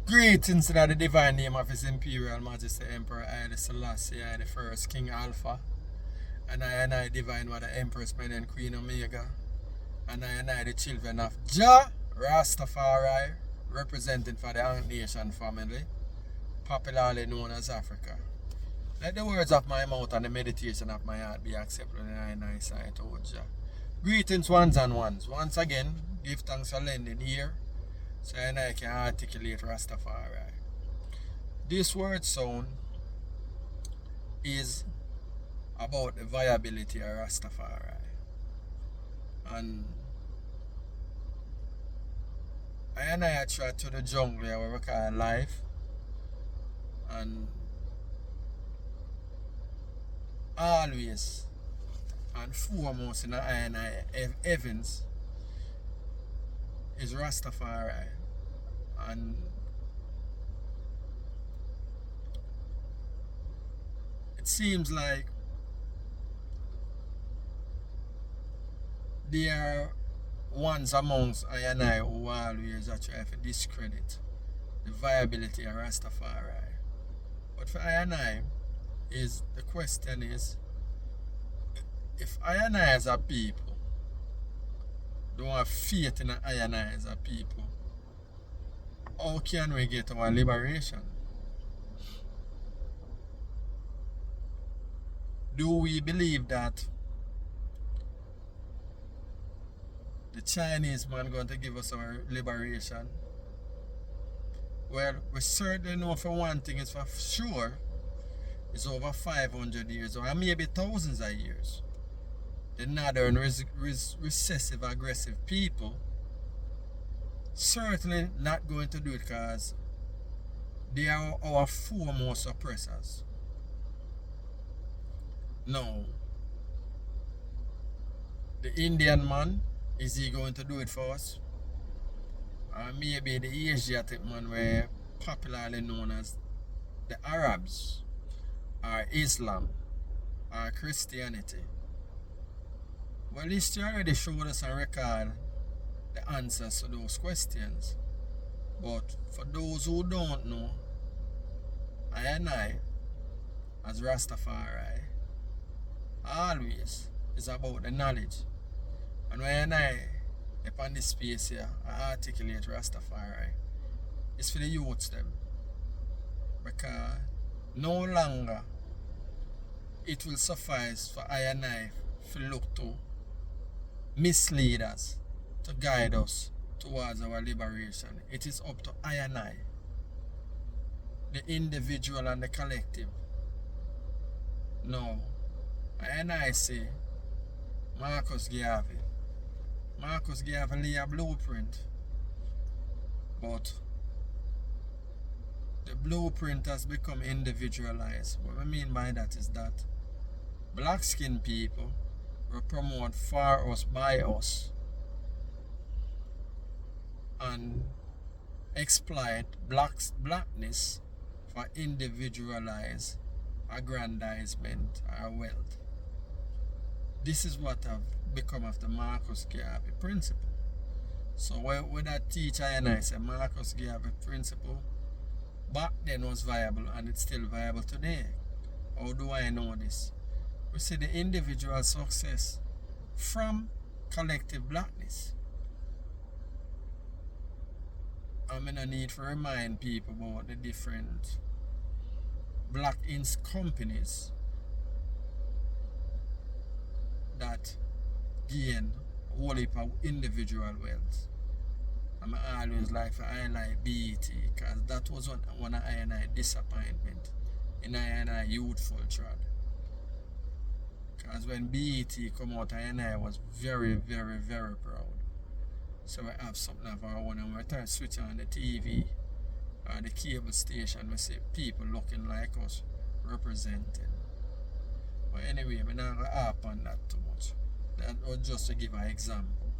Greetings to the divine name of His Imperial Majesty Emperor Haile Selassie I the First, King Alpha, and I divine Mother Empress Mary and Queen Omega, and I the children of Jah Rastafari, representing for the Ant Nation family, popularly known as Africa. Let the words of my mouth and the meditation of my heart be accepted in thy sight, O Jah. Greetings, ones and ones. Once again, give thanks for lending here, so I can articulate Rastafari. This word sound is about the viability of Rastafari. And I try to the jungle where we call life, and always and foremost in I heavens is Rastafari. And it seems like there are ones amongst I who always are trying to discredit the viability of Rastafari. But for I is the question is, if I as a people don't have faith in I as a people, how can we get our liberation? Do we believe that the Chinese man going to give us our liberation? Well, we certainly know for one thing, it's for sure, it's over 500 years or maybe thousands of years. The northern recessive aggressive people certainly not going to do it because they are our foremost oppressors. No. The Indian man, is he going to do it for us? Or maybe the Asiatic man were popularly known as the Arabs, or Islam, or Christianity. Well, history already showed us and record the answers to those questions. But for those who don't know, I, as Rastafari, always is about the knowledge. And when upon this space here, I articulate Rastafari, it's for the youths them. Because no longer it will suffice for I to look to mislead us, to guide us towards our liberation. It is up to I, the individual and the collective. No, I say Marcus Garvey. Marcus Garvey lay a blueprint, but the blueprint has become individualized. What I mean by that is that black skinned people will promote for us, by us, and exploit blackness for individualized aggrandizement or wealth. This is what have become of the Marcus Garvey principle. So when I teach I say Marcus Garvey principle back then was viable and it's still viable today. How do I know this? We see the individual success from collective blackness. I'm in a need to remind people about the different black companies that gain a whole heap of individual wealth. I'm always like to highlight BET because that was one of I disappointment in I youthful trad. Because when BET come out, I was very, very, very proud. So we have something of our own, and we try to switch on the TV or the cable station, we see people looking like us representing. But anyway, I'm not going to harp on that too much. That was just to give an example.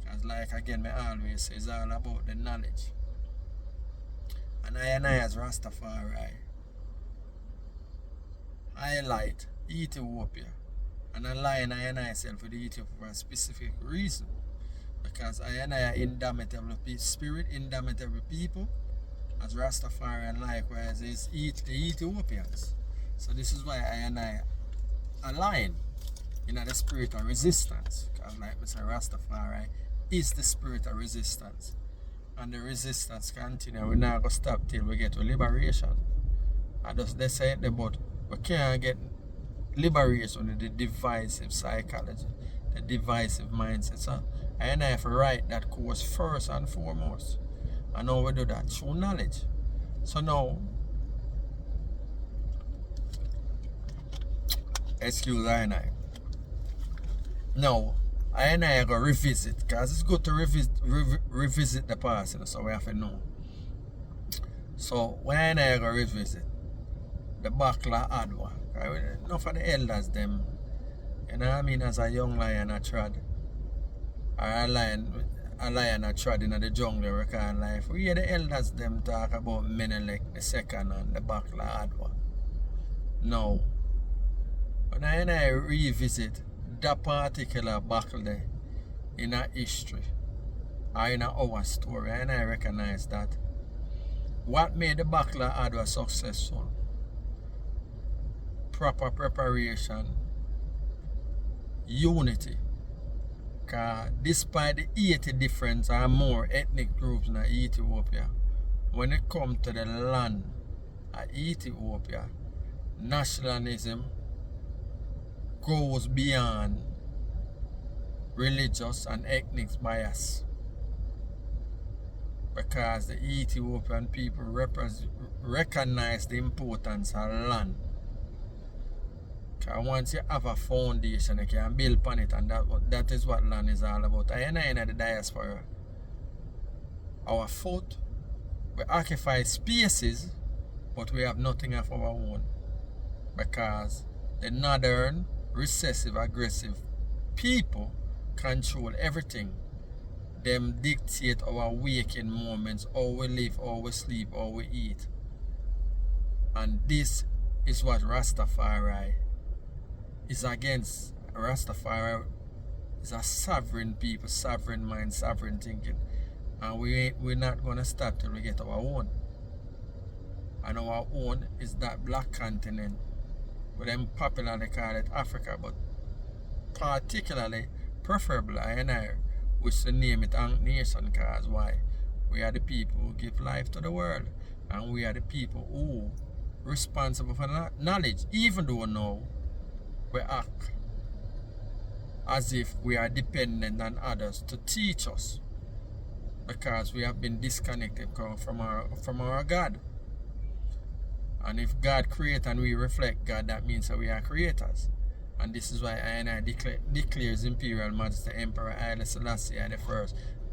Because like again, I always say, it's all about the knowledge. And I as Rastafari highlight Ethiopia and align I and I self with the Ethiopia for a specific reason. Because I and I are indomitable spirit, indomitable people, as Rastafari and likewise is the Ethiopians. So this is why I and I align in the spirit of resistance. Because like Mr. Rastafari is the spirit of resistance. And the resistance continue. We're not going to stop till we get to liberation. And just they say it, but we can't get liberation with the divisive psychology, the divisive mindset. So I and I have to write that course first and foremost. And now we do that through knowledge. So now, excuse I and I. Now, I and I are going to revisit, because it's good to revisit the past, so we have to know. So, when I and I are going to revisit the Battle of Adwa, enough of the elders, them, you know what I mean, as a young lion I trod, or a lion I trod in the jungle record life, we hear the elders, them talk about Menelik the second and the Battle of Adwa. Now, when I and I revisit that particular battle there in our history or in our story, and I recognize that what made the Battle of Adwa successful, proper preparation, unity. Because despite the 80 different or more ethnic groups in Ethiopia, when it comes to the land of Ethiopia, nationalism goes beyond religious and ethnic bias, because the Ethiopian people recognize the importance of land. Because once you have a foundation, you can build upon it, and that is what land is all about. I and I in the diaspora, our foot, we occupy spaces, but we have nothing of our own, because the northern recessive, aggressive people control everything. Them dictate our waking moments, how we live, how we sleep, how we eat. And this is what Rastafari is against. Rastafari is a sovereign people, sovereign mind, sovereign thinking. And we're not going to stop till we get our own. And our own is that black continent. But them popularly call it Africa, but particularly, preferably, I and I wish to name it Ankh Nation, because why? We are the people who give life to the world, and we are the people who are responsible for knowledge, even though now we act as if we are dependent on others to teach us, because we have been disconnected from our God. And if God creates and we reflect God, that means that we are creators. And this is why I and I declare His Imperial Majesty Emperor Haile Selassie I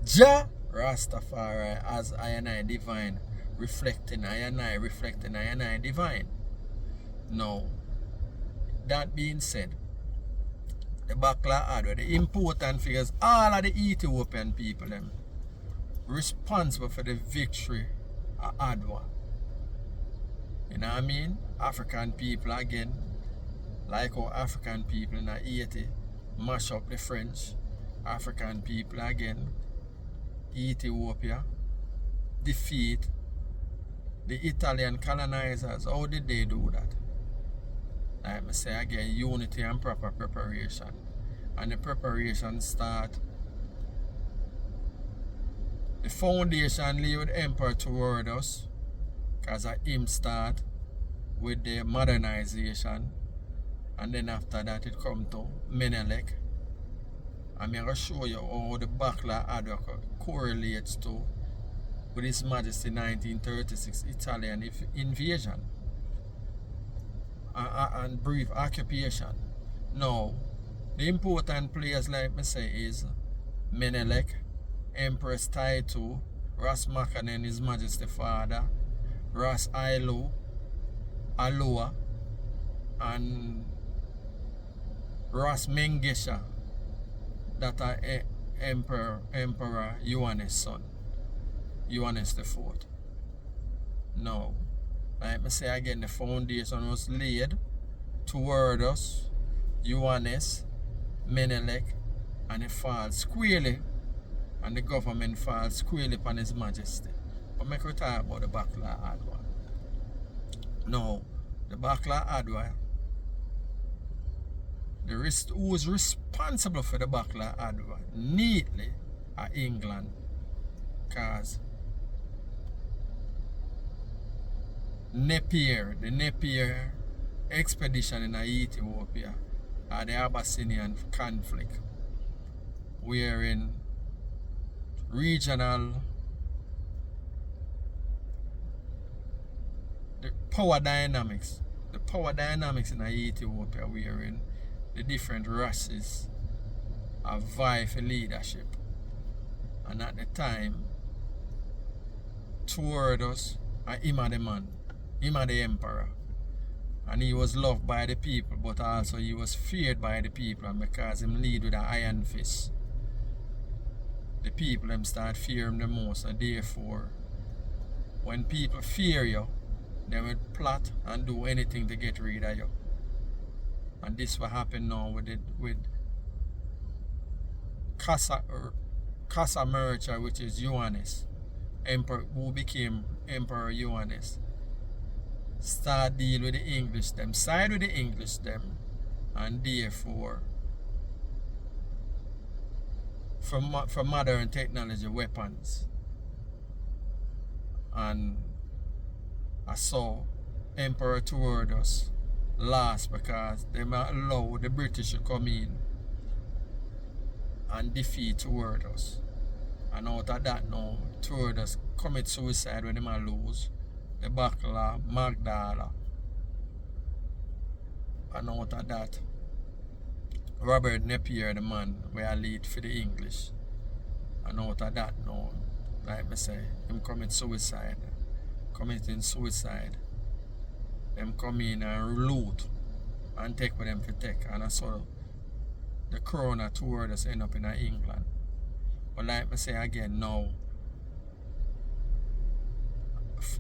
Jah Rastafari as I and I divine, reflecting I and I divine. Now, that being said, the Battle of Adwa, the important figures, all of the Ethiopian people, them responsible for the victory of Adwa. You know what I mean? African people again, like how African people in Haiti mash up the French. African people again, Ethiopia, defeat the Italian colonizers. How did they do that? Like I say again, unity and proper preparation. And the preparation start. The foundation lay with Emperor toward us, because him start with the modernization, and then after that it come to Menelik. I'm going to show you how the Battle of Adwa correlates to with His Majesty 1936 Italian invasion and brief occupation. Now, the important players, like me say, is Menelik, Empress Taitu, Ras Makanen, His Majesty Father, Ras Ailu, Alua, and Ras Mengesha, that are Emperor Yohannes' son, Yohannes the Fourth. Now, like I say again, the foundation was laid toward us Johannes, Menelik, and he falls squarely, and the government falls squarely upon His Majesty. But make we talk about the Battle of Adwa. Now, the Battle of Adwa, who was responsible for the Battle of Adwa neatly are England, because the Napier expedition in Ethiopia, or the Abyssinian conflict, wherein regional the power dynamics in Ethiopia, wherein the different races are vie for leadership. And at the time, toward us, him are the man, him are the emperor. And he was loved by the people, but also he was feared by the people, and because him lead with an iron fist, the people them start fear him the most, and therefore, when people fear you, they will plot and do anything to get rid of you. And this will happen now with Casa Mercha, which is Johannes, emperor, who became Emperor Johannes. Start deal with the English them, side with the English them, and therefore for modern technology weapons. And I saw Emperor Theodosius lost because they might allow the British to come in and defeat Theodosius. And out of that now, Theodosius commit suicide when they might lose the Battle of Magdala. And out of that, Robert Napier, the man where I lead for the English. And out of that now, like I say, him committing suicide. Them come in and loot and take what them for take. And I saw the crown of Theodosius end up in England. But like I say again now,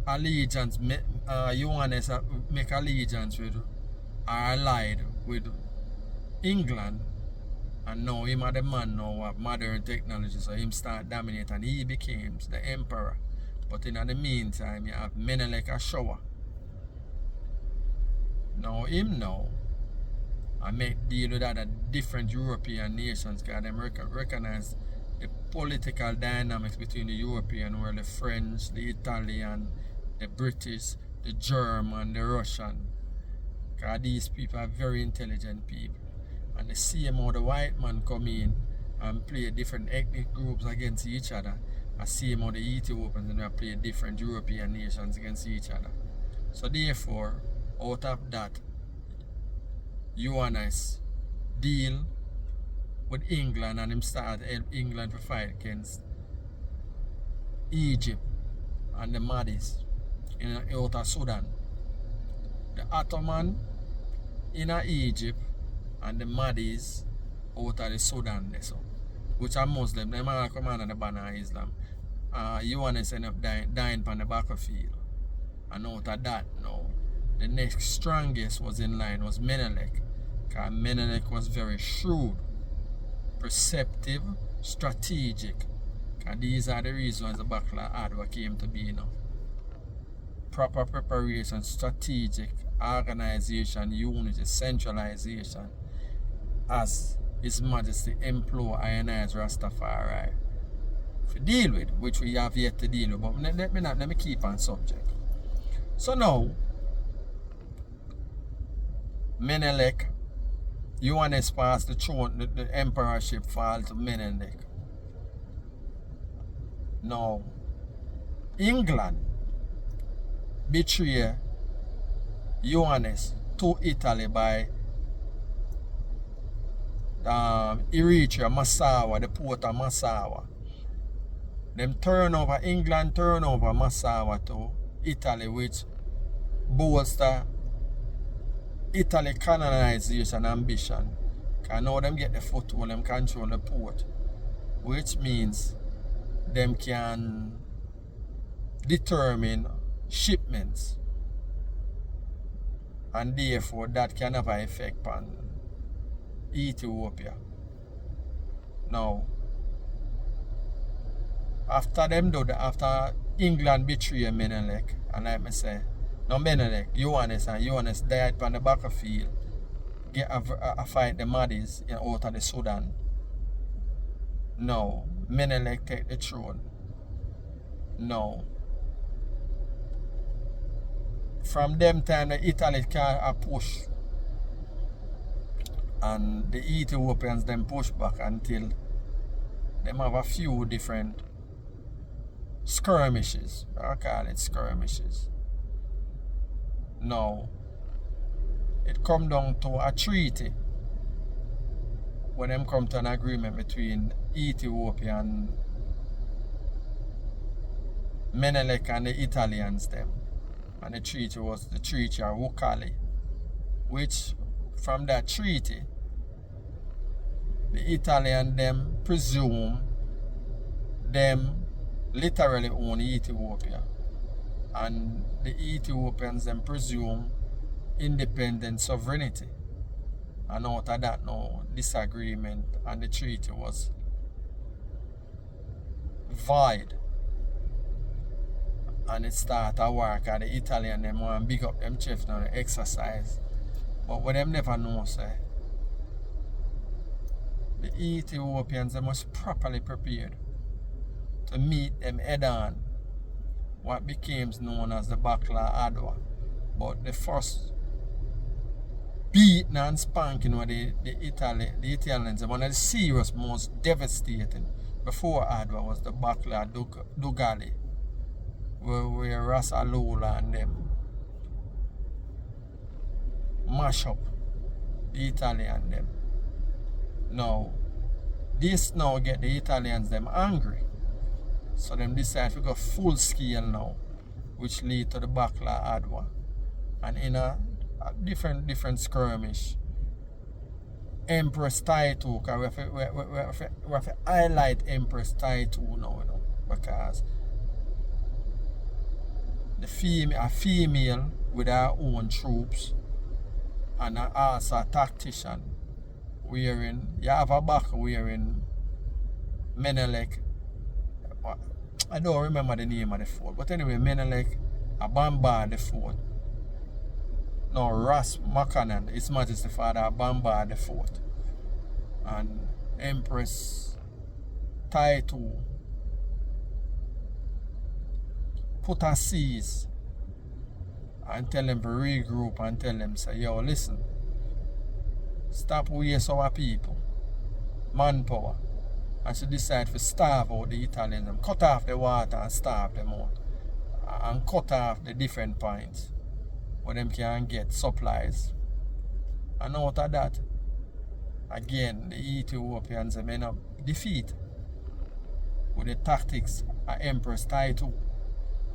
allegiance, Johannes make allegiance with, or allied with England, and now him are the man now of modern technology, so him start dominate and he becomes the emperor. But in the meantime, you have Menelik a shower. Now him now, I make deal with other different European nations, because them recognize the political dynamics between the European world, the French, the Italian, the British, the German, the Russian. Because these people are very intelligent people. And they see how the white man come in and play different ethnic groups against each other. I see how the Ethiopians and they play different European nations against each other. So therefore, out of that, Johannes deal with England, and him start help England to fight against Egypt and the Mahdi's out of Sudan. The Ottoman in Egypt and the Mahdi's out of the Sudan, so, which are Muslim. They are come under the banner of Islam. Johannes end up dying on the battlefield. And out of that now, the next strongest was in line was Menelik. Because Menelik was very shrewd, perceptive, strategic. And these are the reasons the Battle of Adwa came to be now. Proper preparation, strategic, organization, unity, centralization, as His Majesty implore Ionized Rastafari to deal with, which we have yet to deal with. But let me keep on subject. So now, Menelik, Johannes passed the throne, the emperorship fall to Menelik. Now, England betray Johannes to Italy by Eritrea, Massawa, the port of Massawa. England turn over Massawa to Italy, which bolster Italy colonization ambition. Because now them get the foothold, them control the port, which means them can determine shipments, and therefore that can have an effect on Ethiopia. Now, after them do that, after England betray Menelik, and like me say, no Menelik, Johannes died on the battlefield, get a fight the Maddies out of the Sudan. Now, Menelik take the throne. Now, from them time the Italy can push, and the Ethiopians then push back until them have a few different skirmishes. I call it skirmishes. Now, it come down to a treaty when them come to an agreement between Ethiopia and Menelik and the Italians them. And the treaty was the Treaty of Wukali, which from that treaty the Italian them presume them literally own Ethiopia, and the Ethiopians then presume independent sovereignty. And out of that no disagreement, and the treaty was void, and it started to work. And the Italian them want to big up them chef now the exercise, but what them never know say the Ethiopians they must properly prepared to meet them head on what became known as the Battle of Adwa. But the first beating and spanking with the Italians, one of the serious, most devastating before Adwa was the Battle of Dugali, where Ras Alula and them mash up the Italian them. Now, this now get the Italians them angry. So them decide to go full scale now, which lead to the Battle of Adwa. And in a different skirmish, Empress Taitu, because we have to highlight Empress Taitu now, because a female with her own troops and also a tactician you have a back wearing Menelik. I don't remember the name of the fort, but anyway, Menelik bombarded the fort. Now Ras Makanan, His Majesty Father, bombarded the fort, and Empress Taitu put a seize and tell them to regroup and tell them, say, yo, listen, stop waste our people, manpower. And she decided to starve out the Italians, and cut off the water and starve them out. And cut off the different points where them can get supplies. And out of that, again, the Ethiopians may not defeat with the tactics of Empress Taitu.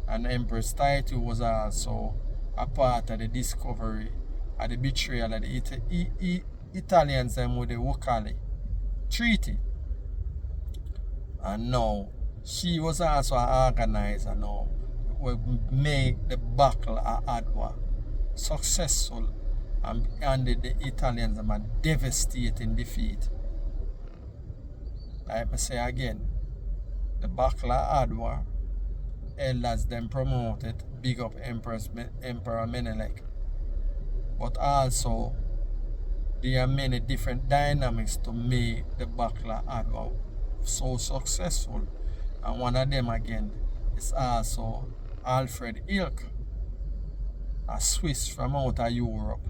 And Empress Taitu was also a part of the discovery of the betrayal of the Italians and with the Wukali Treaty. And now she was also an organizer now who made the Battle of Adwa successful and handed the Italians a devastating defeat. Like I say again, the Battle of Adwa, elders then promoted, big up Emperor Menelik. But also there are many different dynamics to make the Battle of Adwa so successful, and one of them again is also Alfred Ilk, a Swiss from out of Europe,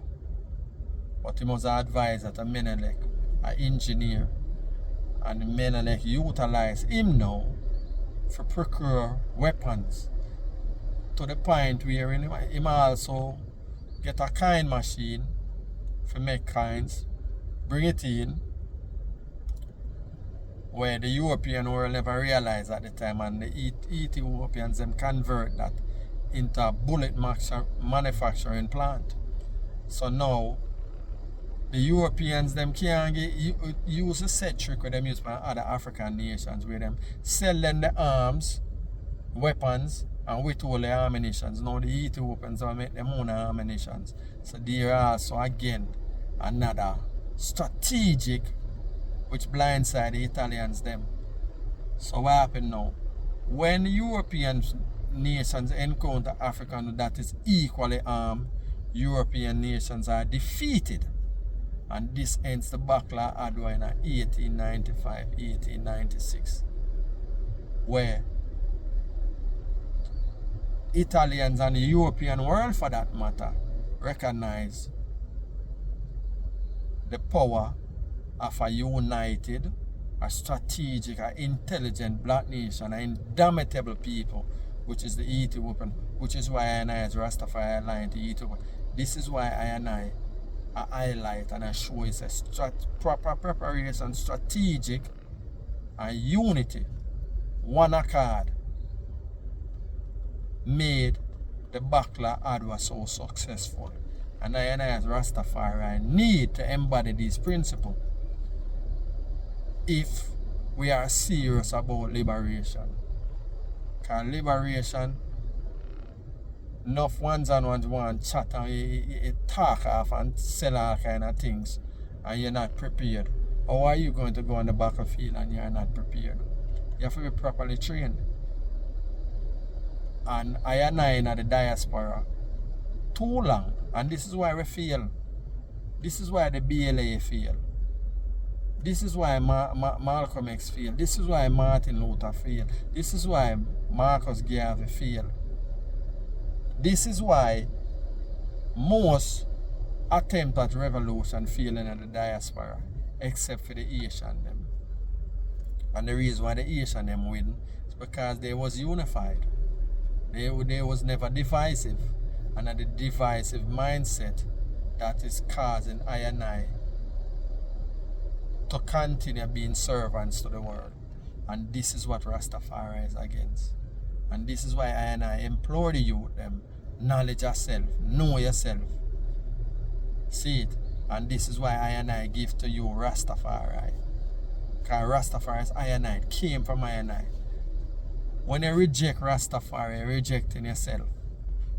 but he was an advisor to Menelik, an engineer, and Menelik utilized him now for procure weapons to the point where him also get a kind machine for make kinds, bring it in, where the European world never realized at the time, and the Ethiopians them convert that into a bullet manufacturing plant. So now the Europeans them can't use the set trick where them use by other African nations, where them sell them the arms, weapons, and withhold the ammunitions. Now the Ethiopians will make them own ammunitions. So there are also again another strategic, which blindside the Italians them. So what happened now? When European nations encounter African that is equally armed, European nations are defeated. And this ends the Battle of Adwa in 1895, 1896, where Italians and the European world, for that matter, recognize the power of a united, a strategic, a intelligent black nation, an indomitable people, which is the Ethiopian, which is why I and I as Rastafari align to Ethiopia. This is why I and I highlight and I show it's a proper preparation, strategic, and unity, one accord, made the Battle of Adwa so successful. And I as Rastafari need to embody these principles if we are serious about liberation. Because liberation, enough ones and ones want chat and talk off and sell all kind of things and you're not prepared. How are you going to go on the battlefield and you're not prepared? You have to be properly trained. And I and I in the diaspora too long, and this is why we fail. This is why the BLA fail. This is why Malcolm X failed. This is why Martin Luther failed. This is why Marcus Garvey failed. This is why most attempt at revolution fail in the diaspora, except for the Asian them. And the reason why the Asian them win is because they was unified. They was never divisive. And the divisive mindset that is causing I and I to continue being servants to the world. And this is what Rastafari is against. And this is why I and I implore the youth them, knowledge yourself, know yourself. See it. And this is why I and I give to you Rastafari. Because Rastafari is I and I. It came from I and I. When you reject Rastafari, you're rejecting yourself.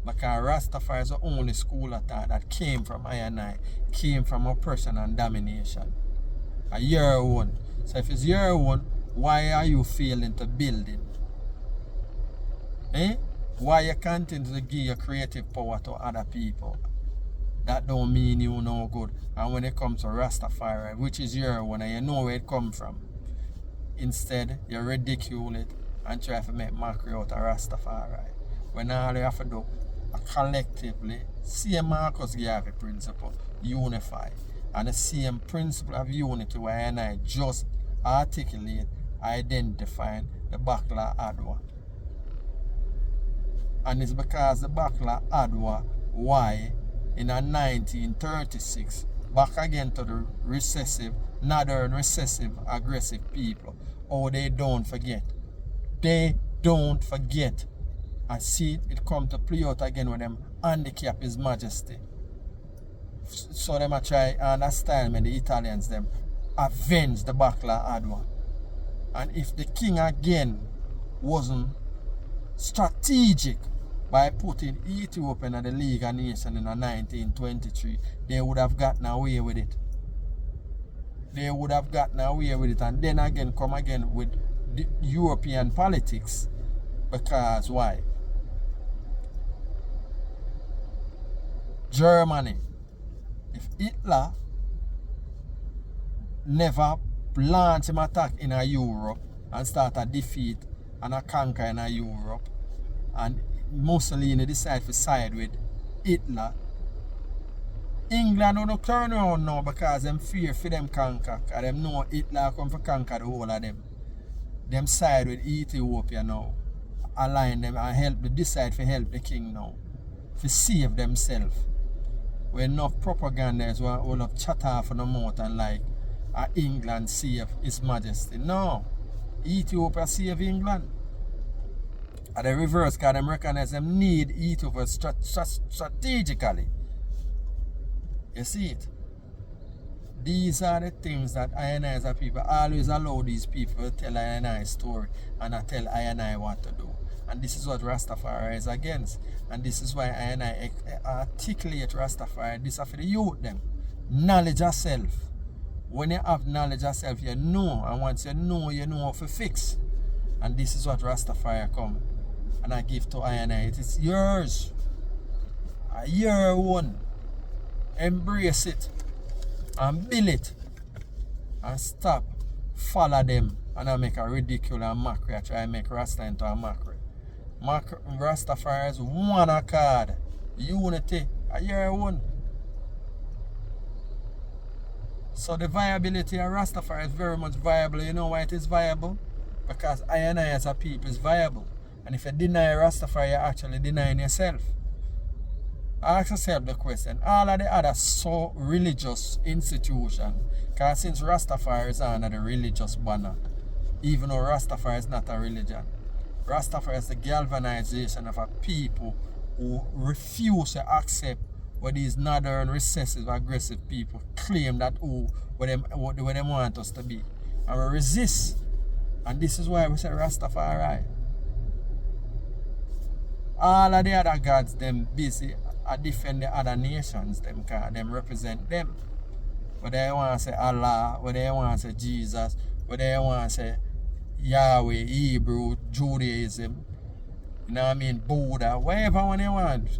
Because Rastafari is the only school of thought that came from I and I, came from oppression and domination. A your own. So if it's your own, why are you failing to build it? Eh? Why you continue to give your creative power to other people? That don't mean you no good. And when it comes to Rastafari, which is your own, and you know where it comes from, instead you ridicule it and try to make mockery out of Rastafari. When all you have to do collectively, same Marcus Garvey principle, unify. And the same principle of unity where I and I just articulate, identifying the Battle of Adwa. And it's because the Battle of Adwa, why in 1936, back again to the recessive, northern recessive, aggressive people. Oh, they don't forget. They don't forget. And see, it come to play out again with them handicap His Majesty. So them a try understand when the Italians them avenge the Battle of Adwa. And if the king again wasn't strategic by putting Ethiopia in the League of Nations in 1923, they would have gotten away with it. They would have gotten away with it, and then again come again with the European politics. Because why? Germany. If Hitler never launched an attack in Europe and start a defeat and a conquer in Europe, and Mussolini decide to side with Hitler, England don't turn around now because them fear for them conquer. Because them know Hitler come to conquer the whole of them. Them side with Ethiopia now. Align them and help the decide to help the king now. To save themselves. When enough propaganda is all of chat off on the mouth and like England save His Majesty. No. Ethiopia save England. At the reverse, because them recognize them need Ethiopia strategically. You see it? These are the things that I and I as a people always allow these people to tell I and I story and I tell I and I what to do. And this is what Rastafari is against. And this is why I and I articulate Rastafari. This is for the youth them. Knowledge yourself. When you have knowledge of self, you know. And once you know how to fix. And this is what Rastafari come. And I give to I and I. It is yours. Your one. Embrace it. And build it. And stop. Follow them. And I make a ridiculous and mockery. I try to make Rasta into a mockery. Rastafari is one accord. Unity. Your one. So the viability of Rastafari is very much viable. You know why it is viable? Because I and I as a people is viable. And if you deny Rastafari, you're actually denying yourself. Ask yourself the question. All of the other so religious institutions, because since Rastafari is under the religious banner, even though Rastafari is not a religion, Rastafari is the galvanization of a people who refuse to accept what these northern, recessive, aggressive people claim that what they want us to be. And we resist. And this is why we say Rastafari. All of the other gods, them busy defend the other nations, them represent them. Whether they want to say Allah, whether they want to say Jesus, whether they want to say Yahweh, Hebrew, Judaism, you know what I mean, Buddha, whatever one they want.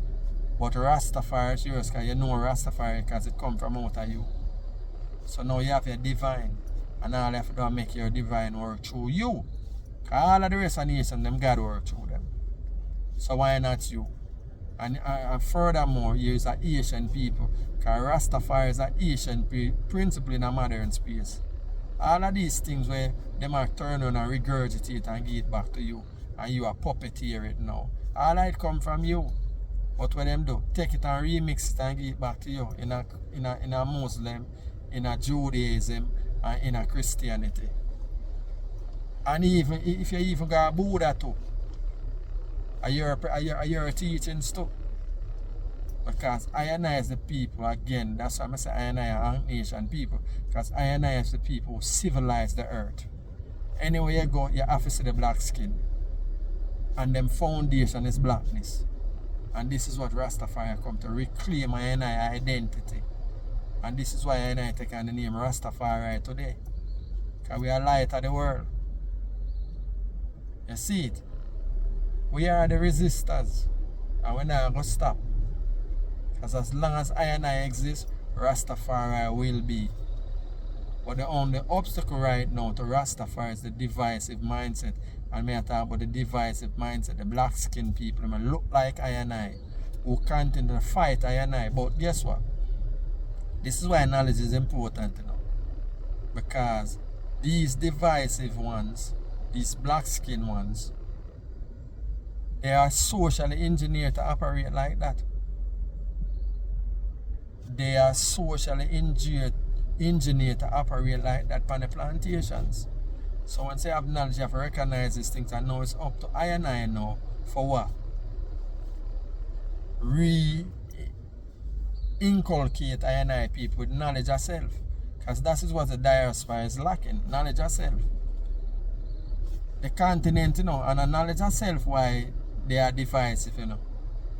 But Rastafari is yours, because you know Rastafari because it comes from out of you. So now you have your divine. And all you have to do is make your divine work through you. Because all of the rest of the nation, them God work through them. So why not you? And furthermore, you is an Asian people. Because Rastafari is an Asian principle in a modern space. All of these things where them are turn on and regurgitate and give it back to you. And you are puppeteer it now. All of it come from you. But what them do? Take it and remix it and give it back to you in a Muslim, in a Judaism, and in a Christianity. And even if you even got Buddha too, are your teachings too. Because I and I as the people, again, that's why I say I and I are Asian people. Because I and I as the people who civilize the earth. Anywhere you go, you have to see the black skin. And them foundation is blackness. And this is what Rastafari come to reclaim I and I identity. And this is why I and I take on the name Rastafari today. Because we are light of the world. You see it? We are the resistors. And we're not going to stop. Because as long as I and I exist, Rastafari will be. But the only obstacle right now to Rastafari is the divisive mindset. And may I talk about the divisive mindset, the black skinned people, they look like I and I, who continue to fight I and I. But guess what? This is why knowledge is important, you know. Because these divisive ones, these black skinned ones, they are socially engineered to operate like that. They are socially engineered to operate like that on the plantations. So once you have knowledge, you have to recognize these things, and now it's up to I and I now for what? Re-inculcate I and I people with knowledge of self. Because that is what the diaspora is lacking, knowledge of self. The continent, you know, and the knowledge of self, why they are divisive, you know.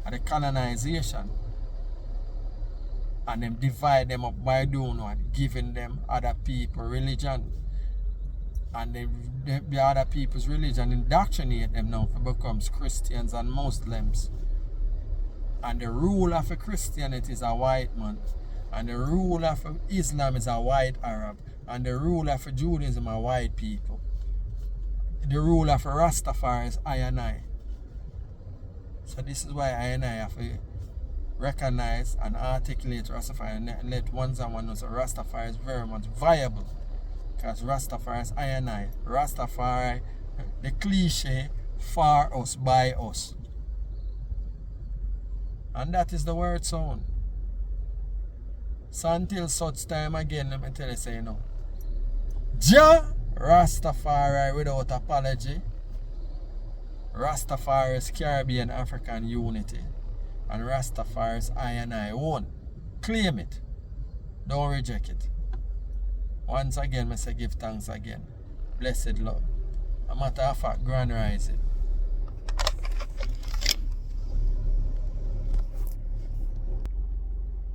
And the colonization. And them divide them up by doing what? Giving them other people religion. And the other people's religion indoctrinate them now to become Christians and Muslims. And the rule of a Christianity is a white man. And the rule of Islam is a white Arab. And the rule of Judaism are white people. The rule of Rastafari is I and I. So this is why I and I have to recognize and articulate Rastafari and let ones and one know that Rastafari is very much viable. Because Rastafari is I and I. Rastafari, the cliche, for us, by us. And that is the word sound. So until such time again, let me tell you, say, you know, Jah Rastafari without apology. Rastafari's Caribbean African unity. And Rastafari's I and I own. Claim it. Don't reject it. Once again, I say give thanks again. Blessed Lord. A matter of fact, grand rising.